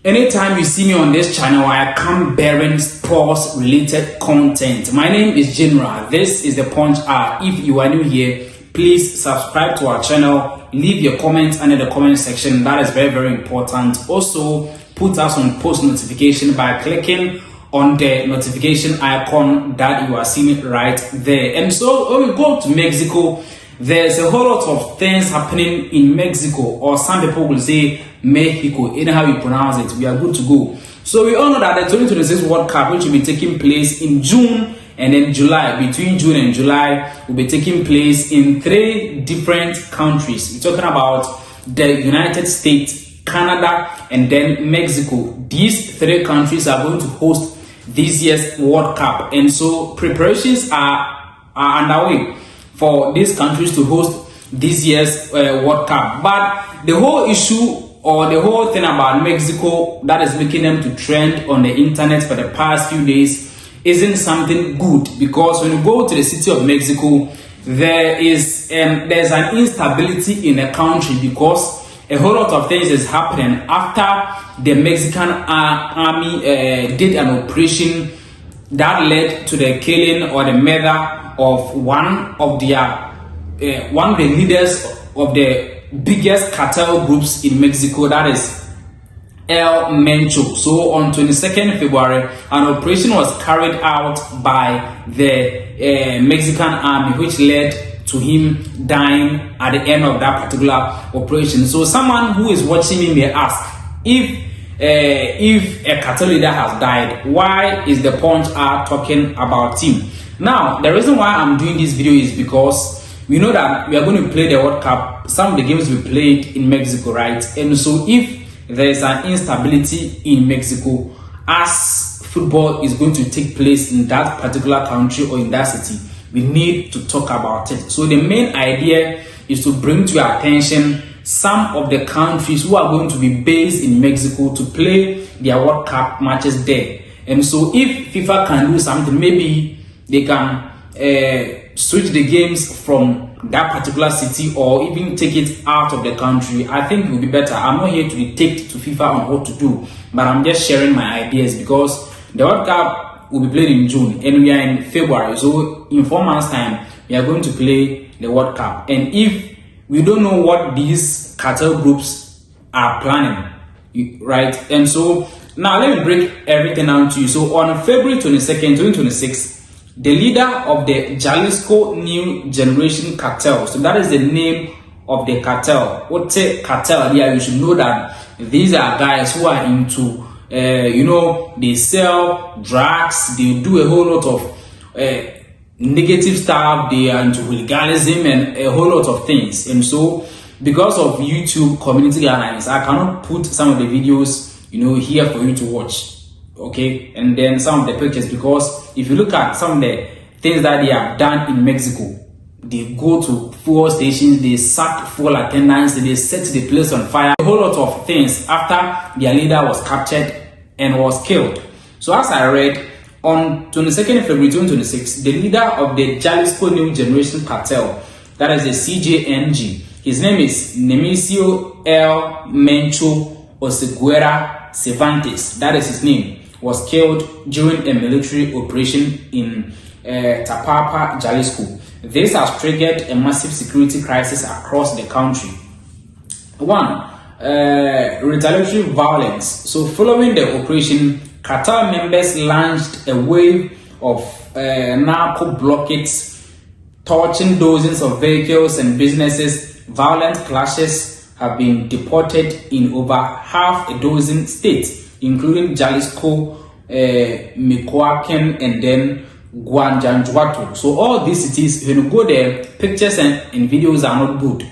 Anytime you see me on this channel, I come bearing sports related content. My name is General. This is the Punch Hour. If you are new here, please subscribe to our channel. Leave your comments under the comment section. That is very, very important. Also, put us on post notification by clicking on the notification icon that you are seeing right there. And so when we go to Mexico, there's a whole lot of things happening in Mexico, or some people will say Mexico, anyhow you pronounce it. We are good to go. So we all know that the 2026 World Cup, which will be taking place in June and then July, between June and July, will be taking place in 3 different countries. We're talking about the United States, Canada, and then Mexico. These 3 countries are going to host this year's World Cup, and so preparations are underway for these countries to host this year's World Cup. But the whole issue or the whole thing about Mexico that is making them to trend on the internet for the past few days isn't something good, because when you go to the city of Mexico, there's an instability in the country, because a whole lot of things is happening after the Mexican army did an operation that led to the killing or the murder of one of the leaders of the biggest cartel groups in Mexico, that is El Mencho. So on 22nd February, an operation was carried out by the Mexican army, which led to him dying at the end of that particular operation. So someone who is watching me may ask, if a cartel leader has died, why is the Punch are talking about him? Now, the reason why I'm doing this video is because we know that we are going to play the World Cup. Some of the games we played in Mexico, right? And so if there is an instability in Mexico as football is going to take place in that particular country or in that city, we need to talk about it. So the main idea is to bring to your attention some of the countries who are going to be based in Mexico to play their World Cup matches there. And so if FIFA can do something, maybe they can switch the games from that particular city, or even take it out of the country. I think it will be better. I'm not here to dictate to FIFA on what to do, but I'm just sharing my ideas, because the World Cup will be played in June and we are in February. So in 4 months time, we are going to play the World Cup. And if we don't know what these cartel groups are planning, right? And so now let me break everything down to you. So on February 22nd, 2026, the leader of the Jalisco New Generation Cartel, so that is the name of the cartel. What's a cartel? Yeah, you should know that these are guys who are into, they sell drugs, they do a whole lot of negative stuff, they are into hooliganism and a whole lot of things. And so because of YouTube community guidelines, I cannot put some of the videos here for you to watch, okay, and then some of the pictures, because if you look at some of the things that they have done in Mexico, they go to fuel stations, they sack fuel attendants, they set the place on fire, a whole lot of things after their leader was captured and was killed. So as I read, on 22nd February 2026, the leader of the Jalisco New Generation Cartel, that is the CJNG, his name is Nemesio El Mencho Oseguera Cervantes, that is his name, was killed during a military operation in Tapapa, Jalisco. This has triggered a massive security crisis across the country. 1. Retaliatory violence. So following the operation, cartel members launched a wave of narco blockades, torching dozens of vehicles and businesses. Violent clashes have been reported in over half a dozen states, including Jalisco, Michoacan, and then Guanajuato. So all these cities, when you go there, pictures and videos are not good.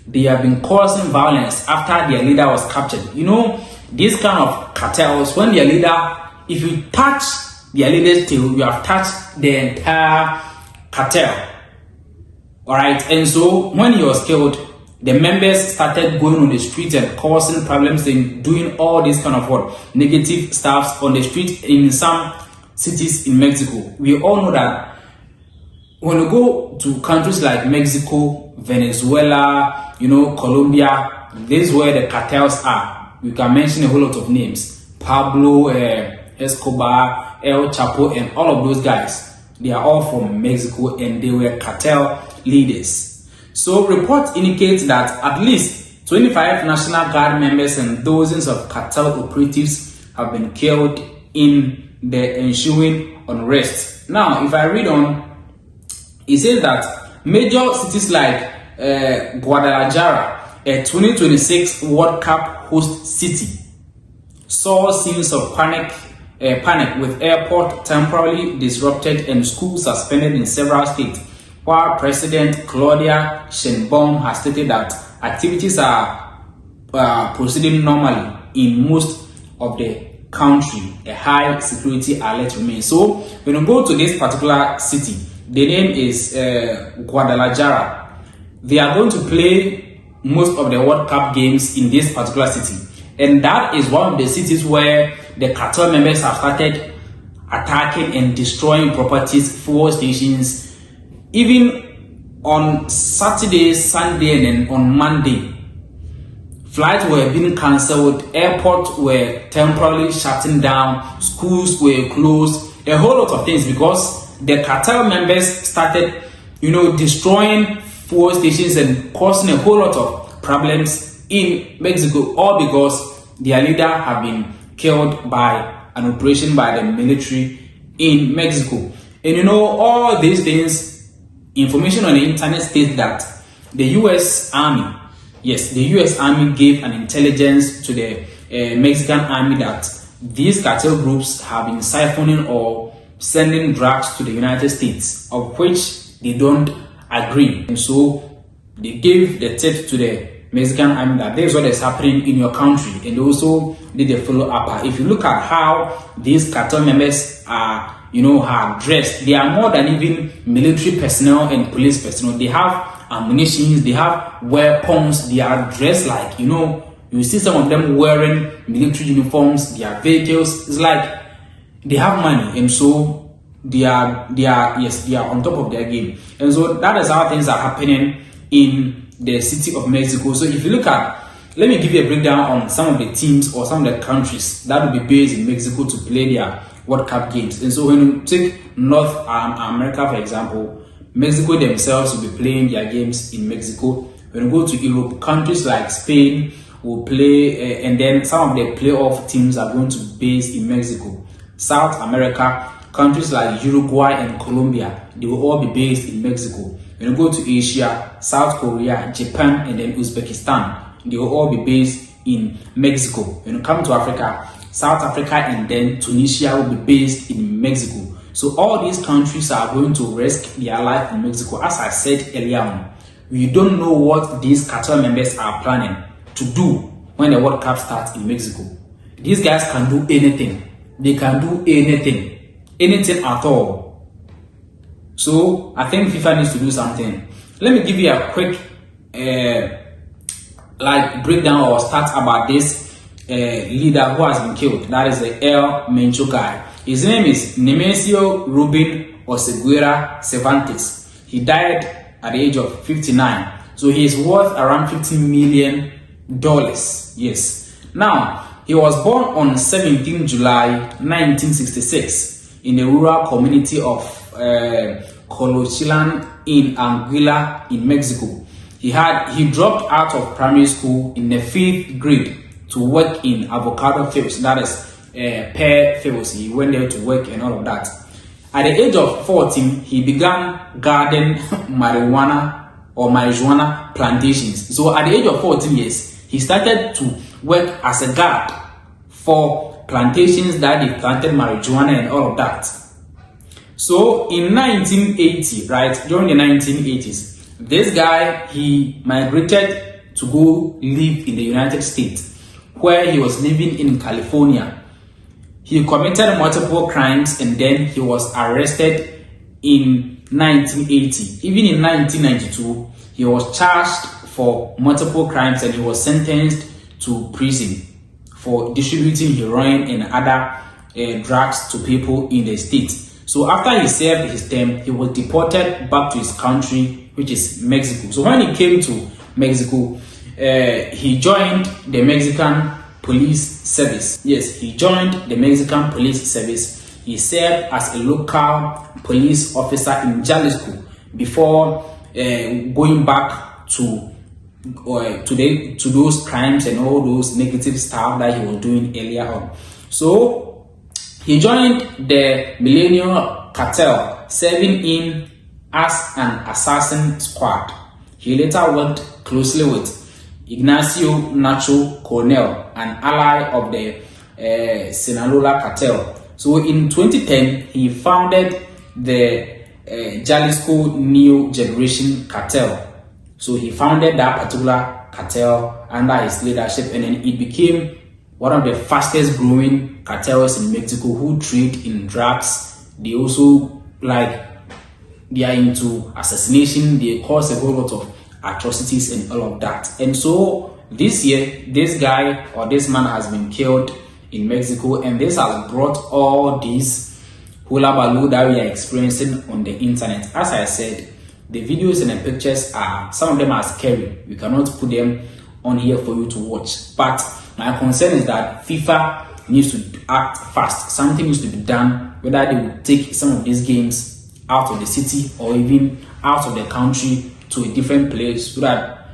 They have been causing violence after their leader was captured. These kind of cartels, when their leader, if you touch their leader's tail, you have touched the entire cartel. Alright, and so when he was killed, the members started going on the streets and causing problems and doing all this kind of negative stuff on the street in some cities in Mexico. We all know that when you go to countries like Mexico, Venezuela, Colombia, this is where the cartels are. we can mention a whole lot of names. Pablo Escobar, El Chapo, and all of those guys. They are all from Mexico and they were cartel leaders. So reports indicate that at least 25 National Guard members and dozens of cartel operatives have been killed in the ensuing unrest. Now, if I read on, it says that major cities like Guadalajara, a 2026 World Cup host city, saw scenes of panic with airport temporarily disrupted and schools suspended in several states, while President Claudia Sheinbaum has stated that activities are proceeding normally in most of the country. A high security alert remains. So when you go to this particular city, the name is Guadalajara. They are going to play most of the World Cup games in this particular city. And that is one of the cities where the cartel members have started attacking and destroying properties, fuel stations. Even on Saturday, Sunday, and then on Monday, flights were being cancelled, airports were temporarily shutting down, schools were closed, a whole lot of things, because the cartel members started, destroying fuel stations and causing a whole lot of problems in Mexico, all because their leader have been killed by an operation by the military in Mexico. And all these things, information on the internet states that the US Army, yes, the US Army gave an intelligence to the Mexican Army that these cartel groups have been siphoning or sending drugs to the United States, of which they don't agree. And so they gave the tip to the Mexican Army that this is what is happening in your country, and they also did a follow-up. If you look at how these cartel members are, are dressed, they are more than even military personnel and police personnel. They have ammunition, they have weapons, they are dressed like, you see some of them wearing military uniforms, their vehicles. It's like they have money, and so they are on top of their game. And so that is how things are happening in the city of Mexico. So if you look at, let me give you a breakdown on some of the teams or some of the countries that will be based in Mexico to play their World Cup games. And so when you take North America, for example, Mexico themselves will be playing their games in Mexico. When you go to Europe, countries like Spain will play, and then some of the playoff teams are going to be based in Mexico. South America, countries like Uruguay and Colombia, they will all be based in Mexico. When you go to Asia, South Korea, Japan, and then Uzbekistan, they will all be based in Mexico. When you come to Africa, South Africa and then Tunisia will be based in Mexico. So all these countries are going to risk their life in Mexico. As I said earlier on, we don't know what these cartel members are planning to do when the World Cup starts in Mexico. These guys can do anything. They can do anything at all. So I think FIFA needs to do something. Let me give you a quick breakdown or stats about this leader who has been killed. That is the El Mencho guy. His name is Nemesio Rubin Oseguera Cervantes. He died at the age of 59. So he is worth around $15 million. Yes. Now, he was born on 17 July 1966 in the rural community of Colochilan in Anguilla in Mexico. He dropped out of primary school in the 5th grade to work in avocado fields, that is pear fields. He went there to work and all of that. At the age of 14, he began garden marijuana plantations. So at the age of 14 years, he started to work as a guard for plantations that they planted marijuana and all of that. So in 1980, right, during the 1980s, this guy, he migrated to go live in the United States, where he was living in California. He committed multiple crimes and then he was arrested in 1980. Even in 1992, he was charged for multiple crimes and he was sentenced to prison for distributing heroin and other drugs to people in the state. So after he served his term, he was deported back to his country, which is Mexico. So when he came to Mexico, he joined the Mexican police service. Yes, he joined the Mexican police service. He served as a local police officer in Jalisco before going back to those crimes and all those negative stuff that he was doing earlier on. So he joined the Millennium Cartel, serving in as an assassin squad. He later worked closely with Ignacio Nacho Coronel, an ally of the Sinaloa Cartel. So in 2010, he founded the Jalisco New Generation Cartel. So he founded that particular cartel under his leadership, and then it became one of the fastest growing cartels in Mexico who trade in drugs. They also they are into assassination. They cause a whole lot of atrocities and all of that. And so this year, this guy or this man has been killed in Mexico, and this has brought all these hula baloo that we are experiencing on the internet. As I said, the videos and the pictures some of them are scary. We cannot put them on here for you to watch. But my concern is that FIFA needs to act fast. Something needs to be done, whether they will take some of these games out of the city or even out of the country to a different place, so that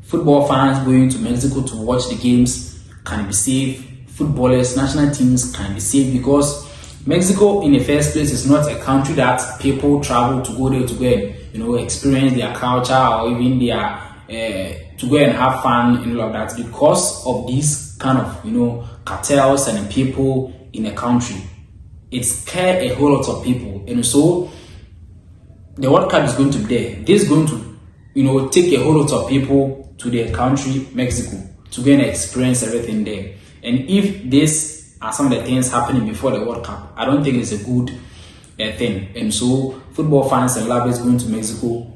football fans going to Mexico to watch the games can be safe. Footballers, national teams can be safe, because Mexico in the first place is not a country that people travel to go there to go and experience their culture or even their to go and have fun and all of that, because of these kind of cartels and people in a country. It scares a whole lot of people, and so the World Cup is going to be there. This is going to take a whole lot of people to their country, Mexico, to go and experience everything there. And if these are some of the things happening before the World Cup, I don't think it's a good thing. And so football fans and lovers going to Mexico,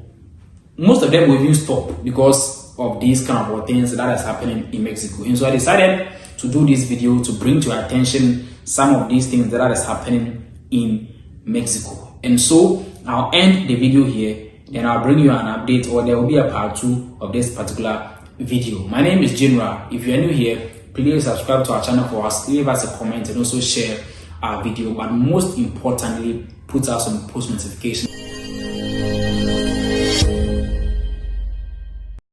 most of them will even stop because of these kind of things that is happening in Mexico. And so I decided to do this video to bring to your attention some of these things that is happening in Mexico. And so I'll end the video here, then I'll bring you an update, or there will be a part 2 of this particular video. My name is General. If you are new here, please subscribe to our channel for us, leave us a comment, and also share our video. But most importantly, put us on post notification.